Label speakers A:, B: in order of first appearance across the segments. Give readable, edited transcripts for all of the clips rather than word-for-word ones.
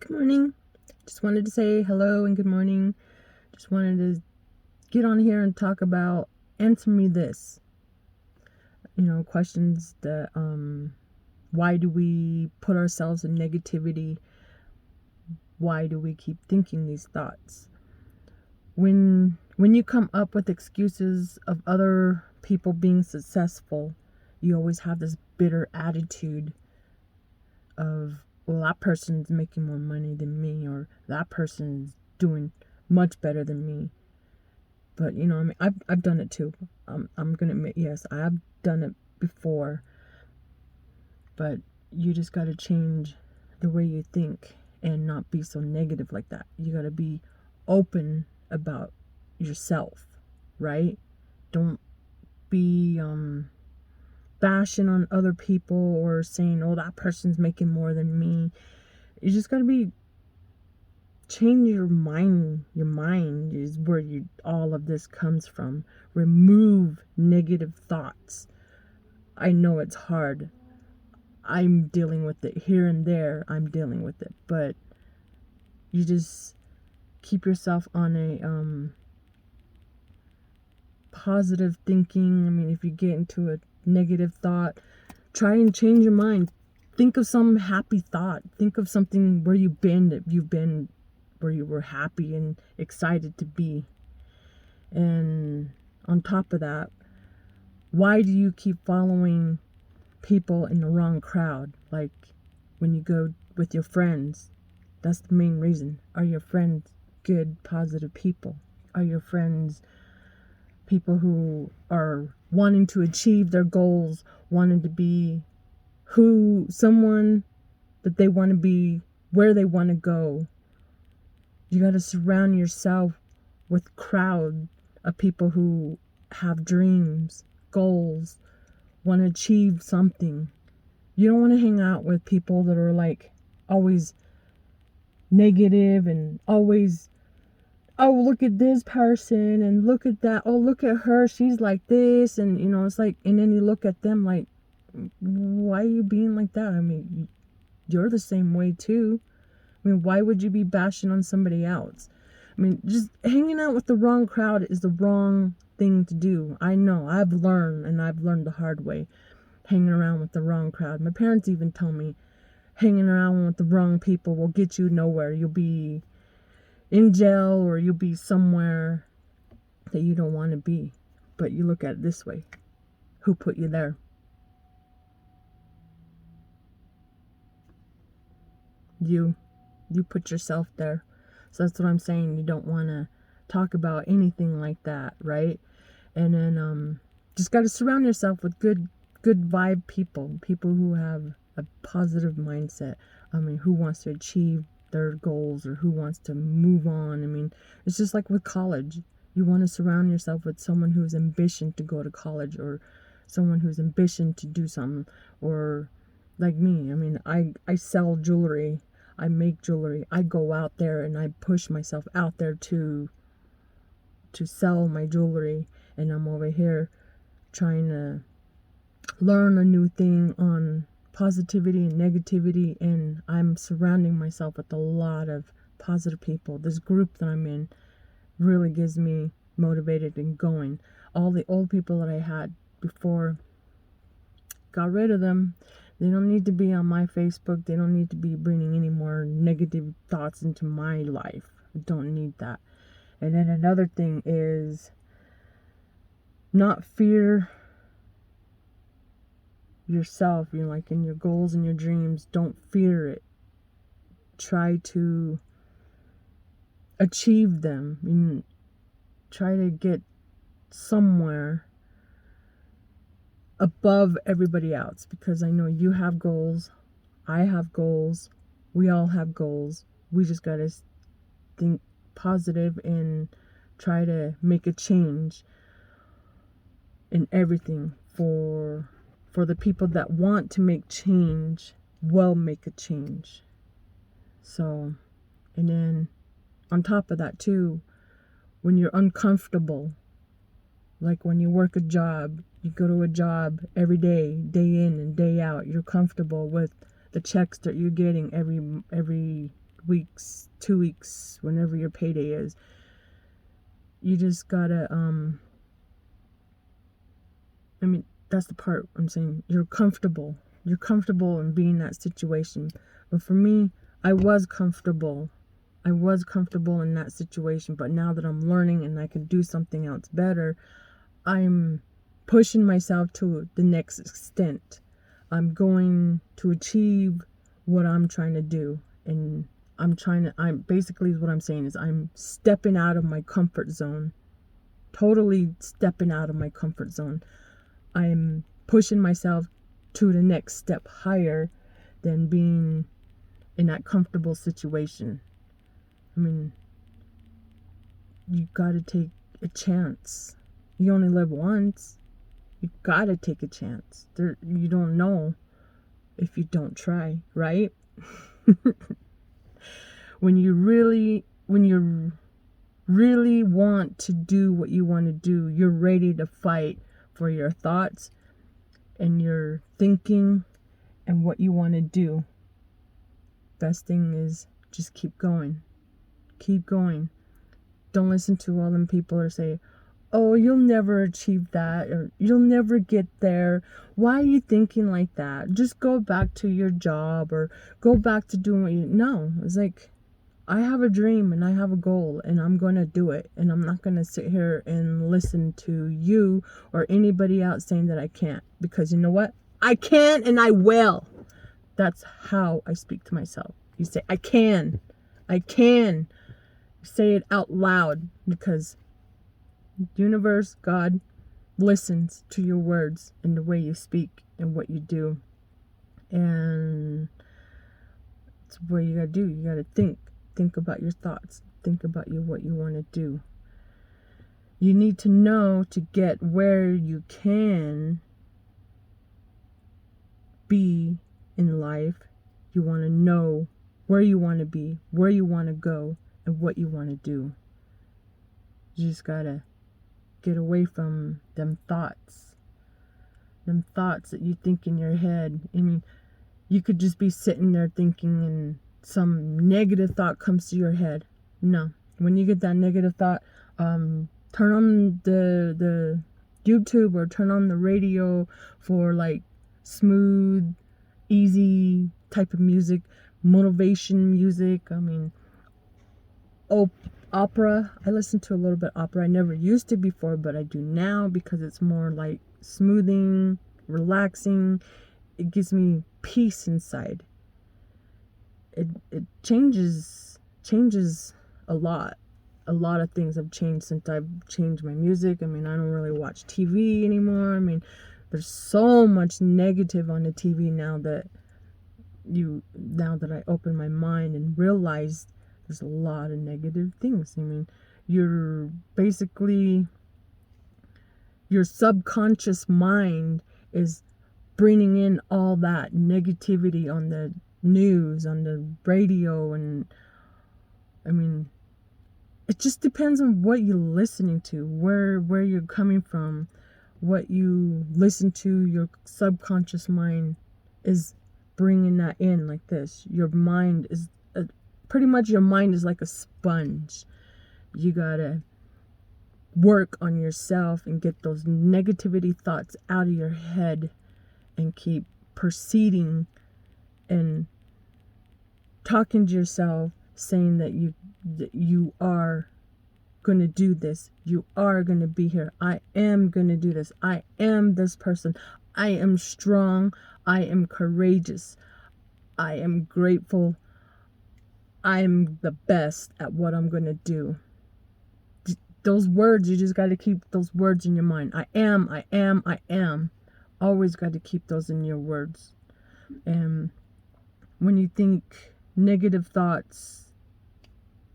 A: Good morning. Just wanted to say hello and good morning. Just wanted to get on here and talk about answer me this. Questions that why do we put ourselves in negativity? Why do we keep thinking these thoughts? When you come up with excuses of other people being successful, you always have this bitter attitude of, well, that person's making more money than me, or that person's doing much better than me. But I've done it too. I'm gonna admit, yes, I've done it before. But you just gotta change the way you think and not be so negative like that. You gotta be open about yourself, right? Don't be bashing on other people or saying, oh, that person's making more than me. You just gotta be change your mind. Your mind is where all of this comes from. Remove negative thoughts. I know it's hard. I'm dealing with it here and there. I'm dealing with it, but you just keep yourself on a positive thinking. I mean, if you get into a negative thought, try and change your mind. Think of some happy thought. Think of something where you've been where you were happy and excited to be. And on top of that, why do you keep following people in the wrong crowd? Like when you go with your friends, that's the main reason. Are your friends good, positive people? Are your friends people who are wanting to achieve their goals, wanting to be someone that they want to be, where they want to go? You got to surround yourself with crowd of people who have dreams, goals, want to achieve something. You don't want to hang out with people that are like always negative and always, oh, look at this person and look at that. Oh, look at her. She's like this. And, it's like, and then you look at them like, why are you being like that? I mean, you're the same way too. I mean, why would you be bashing on somebody else? I mean, just hanging out with the wrong crowd is the wrong thing to do. I know. I've learned the hard way. Hanging around with the wrong crowd. My parents even tell me, hanging around with the wrong people will get you nowhere. You'll be in jail or you'll be somewhere that you don't want to be. But you look at it this way. Who put you there? You put yourself there. So that's what I'm saying. You don't want to talk about anything like that, right? And then just got to surround yourself with good vibe people who have a positive mindset. I mean, who wants to achieve their goals or who wants to move on. I mean, it's just like with college. You want to surround yourself with someone who's ambition to go to college, or someone who's ambition to do something. Or like me, I mean, I sell jewelry. I make jewelry. I go out there and I push myself out there to sell my jewelry, and I'm over here trying to learn a new thing on positivity and negativity, and I'm surrounding myself with a lot of positive people. This group that I'm in really gets me motivated and going. All the old people that I had before, got rid of them. They don't need to be on my Facebook. They don't need to be bringing any more negative thoughts into my life. I don't need that. And then another thing is not fear yourself, like in your goals and your dreams. Don't fear it. Try to achieve them. Try to get somewhere above everybody else, because I know you have goals. I have goals. We all have goals. We just gotta think positive and try to make a change in everything. For the people that want to make change, will make a change. So, and then on top of that too, when you're uncomfortable, like when you work a job, you go to a job every day, day in and day out, you're comfortable with the checks that you're getting every weeks, 2 weeks, whenever your payday is. You just gotta, that's the part I'm saying. You're comfortable. You're comfortable in being in that situation. But for me, I was comfortable. I was comfortable in that situation. But now that I'm learning and I can do something else better, I'm pushing myself to the next extent. I'm going to achieve what I'm trying to do. And I'm basically what I'm saying is I'm stepping out of my comfort zone. Totally stepping out of my comfort zone. I'm pushing myself to the next step higher than being in that comfortable situation. I mean, you gotta take a chance. You only live once. You gotta take a chance. You don't know if you don't try, right? When you really want to do what you want to do, you're ready to fight for your thoughts and your thinking and what you want to do. Best thing is just keep going. Keep going. Don't listen to all them people or say, oh, you'll never achieve that, or you'll never get there. Why are you thinking like that? Just go back to your job or go back to doing what you... No, it's like, I have a dream and I have a goal and I'm going to do it. And I'm not going to sit here and listen to you or anybody else saying that I can't. Because you know what? I can and I will. That's how I speak to myself. You say, I can. I can. Say it out loud, because universe, God, listens to your words and the way you speak and what you do. And that's what you gotta do. You gotta think about your thoughts, think about what you want to do. You need to know to get where you can be in life. You want to know where you want to be, where you want to go, and what you want to do. You just gotta get away from them thoughts that you think in your head. I mean, you could just be sitting there thinking and some negative thought comes to your head. No. When you get that negative thought, turn on the YouTube or turn on the radio for like smooth, easy type of music, motivation music. I mean, opera. I listen to a little bit of opera. I never used to before, but I do now because it's more like smoothing, relaxing. It gives me peace inside. It changes a lot. A lot of things have changed since I've changed my music. I mean, I don't really watch TV anymore. I mean, there's so much negative on the TV now that I open my mind and realize there's a lot of negative things. I mean, you're basically, your subconscious mind is bringing in all that negativity on the news, on the radio, and I mean, it just depends on what you're listening to, where you're coming from, what you listen to. Your subconscious mind is bringing that in like this. Your mind is pretty much your mind is like a sponge. You gotta work on yourself and get those negativity thoughts out of your head and keep proceeding and talking to yourself, saying that you are going to do this. You are going to be here. I am going to do this. I am this person. I am strong. I am courageous. I am grateful. I'm the best at what I'm going to do. Those words, you just got to keep those words in your mind. I am, I am, I am. Always got to keep those in your words. And when you think negative thoughts,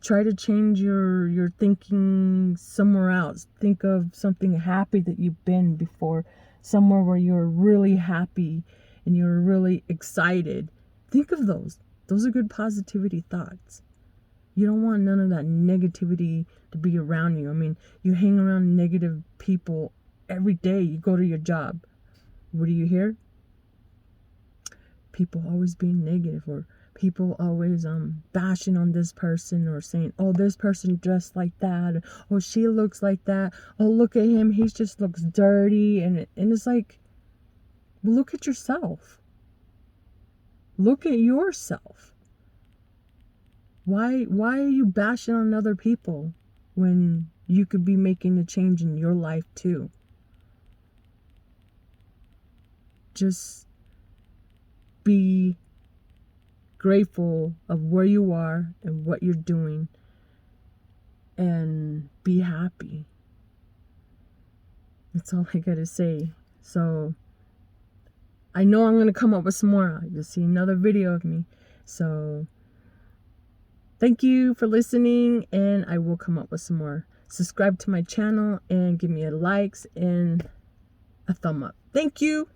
A: try to change your thinking somewhere else. Think of something happy that you've been before, somewhere where you're really happy and you're really excited. Think of those. Those are good positivity thoughts. You don't want none of that negativity to be around you. I mean, you hang around negative people every day. You go to your job. What do you hear? people always being negative, or people always bashing on this person, or saying, oh, this person dressed like that, or, oh, she looks like that, oh, look at him, he just looks dirty. And it's like, well, look at yourself. Look at yourself. Why are you bashing on other people when you could be making a change in your life too? Just be grateful of where you are and what you're doing, and be happy. That's all I gotta say. So I know I'm gonna come up with some more. You'll see another video of me. So thank you for listening, and I will come up with some more. Subscribe to my channel and give me a likes and a thumb up. Thank you.